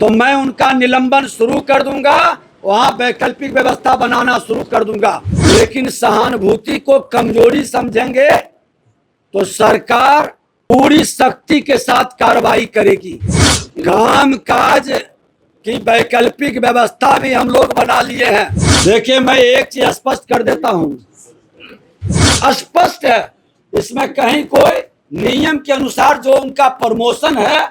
तो मैं उनका निलंबन शुरू कर दूंगा, वहां वैकल्पिक व्यवस्था बनाना शुरू कर दूंगा। लेकिन सहानुभूति को कमजोरी समझेंगे तो सरकार पूरी सख्ती के साथ कार्रवाई करेगी। काम काज की वैकल्पिक व्यवस्था भी हम लोग बना लिए हैं। देखिए, मैं एक चीज स्पष्ट कर देता हूं, स्पष्ट है, इसमें कहीं कोई नियम के अनुसार जो उनका प्रमोशन है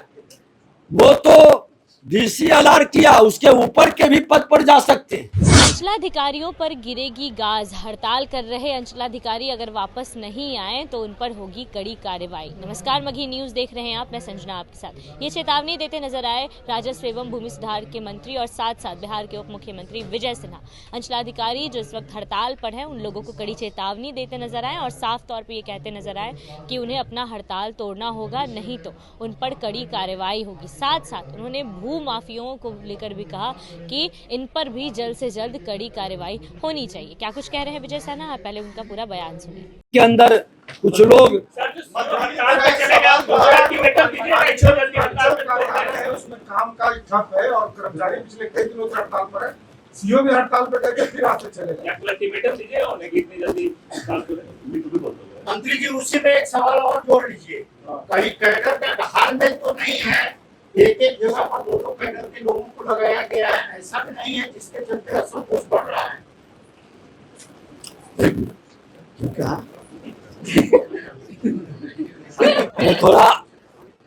वो तो DCLR किया, उसके ऊपर के भी पद पर जा सकते हैं। अंचलाधिकारियों पर गिरेगी गाज। हड़ताल कर रहे अंचलाधिकारी अगर वापस नहीं आए तो उन पर होगी कड़ी कार्रवाई। नमस्कार, मगही न्यूज देख रहे हैं आप, मैं संजना आपके साथ। ये चेतावनी देते नजर आए राजस्व एवं भूमि सुधार के मंत्री और साथ साथ बिहार के उप मुख्यमंत्री विजय सिन्हा। अंचलाधिकारी जो इस वक्त हड़ताल पर हैं उन लोगों को कड़ी चेतावनी देते नजर आए और साफ तौर पर ये कहते नजर आए कि उन्हें अपना हड़ताल तोड़ना होगा, नहीं तो उन पर कड़ी कार्रवाई होगी। साथ साथ उन्होंने भू माफियाओं को लेकर भी कहा कि इन पर भी जल्द से जल्द कड़ी कार्रवाई होनी चाहिए। क्या कुछ कह रहे हैं विजय सिन्हा, आप पहले उनका पूरा बयान सुनिए। के अंदर कुछ लोग उसमें काम का ठप है और कर्मचारी पिछले कई दिनों से हड़ताल पर है। सीओ भी हड़ताल पर गए, फिर आज से चलेगा। मंत्री जी, उसी में एक सवाल और जोड़ लीजिए, कहीं कैडर का हाल में तो नहीं है, एक एक जगह पर दो कैडर के लोगों को लगाया गया है, ऐसा भी नहीं है जिसके चलते असंतोष बढ़ रहा है। थोड़ा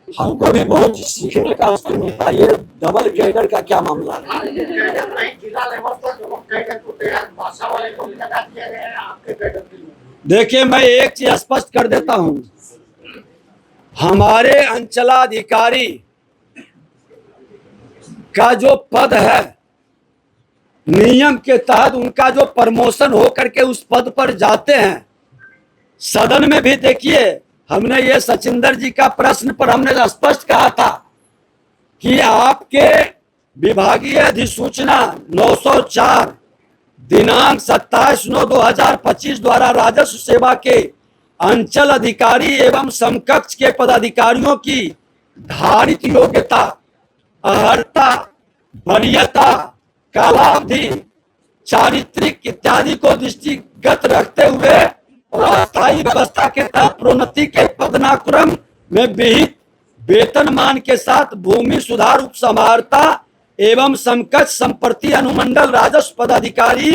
हमको भी बहुत सीखने का अवसर मिलता है। ये डबल कैडर का क्या मामला है? कैडर नहीं, जिला लेवल पर जो कैडर को तैयार भाषा वाले को भी लगा दिया गया है आपके कैडर के लिए। देखिए, मैं एक चीज स्पष्ट कर देता हूं, हमारे अंचलाधिकारी का जो पद है, नियम के तहत उनका जो प्रमोशन हो करके उस पद पर जाते हैं, सदन में भी देखिए, हमने ये सचिंदर जी का प्रश्न पर हमने स्पष्ट कहा था कि आपके विभागीय अधिसूचना 904 दिनांक 27/9/2025 द्वारा राजस्व सेवा के अंचल अधिकारी एवं समकक्ष के पदाधिकारियों की धारित योग्यता, अर्हता, वरीयता, कालावधि, चारित्रिक इत्यादि को दृष्टिगत रखते हुए और अस्थायी व्यवस्था के तहत प्रोन्नति के पदनाक्रम में विहित वेतनमान के साथ भूमि सुधार उप समाहर्ता एवं समकक्ष संप्रति अनुमंडल राजस्व पदाधिकारी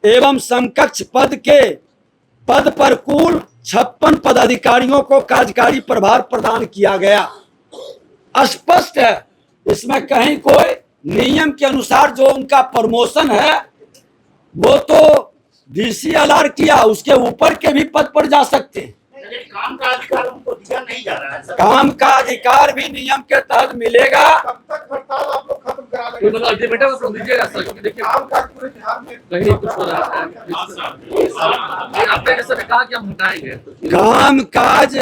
एवं समकक्ष पद पर कुल 56 पदाधिकारियों को कार्यकारी प्रभार प्रदान किया गया। स्पष्ट है, इसमें कहीं कोई नियम के अनुसार जो उनका प्रमोशन है वो तो DCLR किया, उसके ऊपर के भी पद पर जा सकते हैं। काम का अधिकार उनको दिया नहीं जा रहा है सर। काम का अधिकार भी नियम के तहत मिलेगा। कब तक हड़ताल आप लोग खत्म करा लेंगे? काम काज पूरे बिहार में कहीं कुछ हो रहा है, आपने जैसे कहा कि हम हटाएंगे। काम काज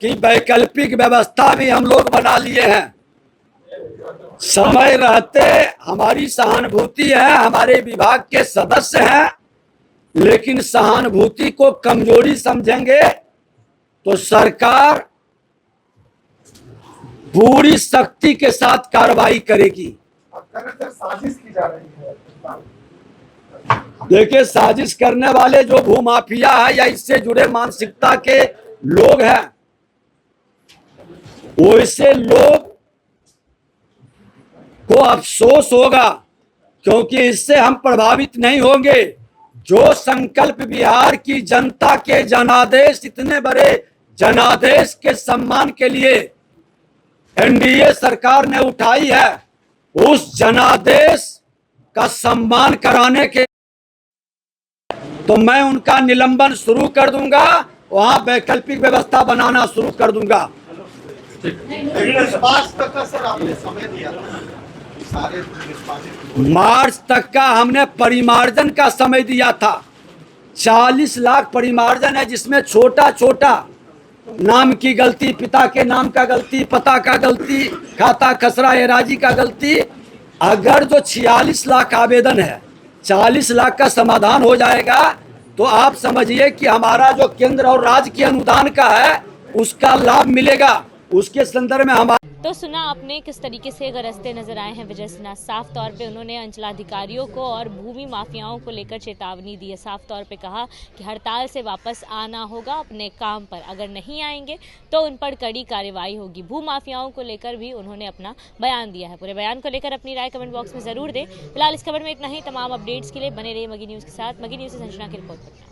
की वैकल्पिक व्यवस्था भी हम लोग बना लिए हैं। समय रहते हमारी सहानुभूति है, हमारे विभाग के सदस्य हैं, लेकिन सहानुभूति को कमजोरी समझेंगे तो सरकार पूरी सख्ती के साथ कार्रवाई करेगी। साजिश की जा रही है। देखिए, साजिश करने वाले जो भूमाफिया है या इससे जुड़े मानसिकता के लोग हैं, वैसे लोग को अफसोस होगा, क्योंकि इससे हम प्रभावित नहीं होंगे। जो संकल्प बिहार की जनता के जनादेश, इतने बड़े जनादेश के सम्मान के लिए NDA सरकार ने उठाई है, उस जनादेश का सम्मान कराने के तो मैं उनका निलंबन शुरू कर दूंगा, वहां वैकल्पिक व्यवस्था बनाना शुरू कर दूंगा। मार्च तक का हमने परिमार्जन का समय दिया था। 40 लाख परिमार्जन है, जिसमें छोटा छोटा नाम की गलती, पिता के नाम का गलती, पता का गलती, खाता खसरा एराजी का गलती। अगर जो 46 लाख आवेदन है, 40 लाख का समाधान हो जाएगा तो आप समझिए कि हमारा जो केंद्र और राज्य के अनुदान का है उसका लाभ मिलेगा। उसके संदर्भ में हम तो सुना आपने किस तरीके से गरजते नजर आए हैं विजय सिन्हा। साफ तौर पे उन्होंने अंचलाधिकारियों को और भूमि माफियाओं को लेकर चेतावनी दी है। साफ तौर पे कहा कि हड़ताल से वापस आना होगा अपने काम पर, अगर नहीं आएंगे तो उन पर कड़ी कार्रवाई होगी। भू माफियाओं को लेकर भी उन्होंने अपना बयान दिया है। पूरे बयान को लेकर अपनी राय कमेंट बॉक्स में जरूर दें। फिलहाल इस खबर में इतना ही। तमाम अपडेट्स के लिए बने रहिए मगी न्यूज के साथ। मगी न्यूज से संजना की रिपोर्ट।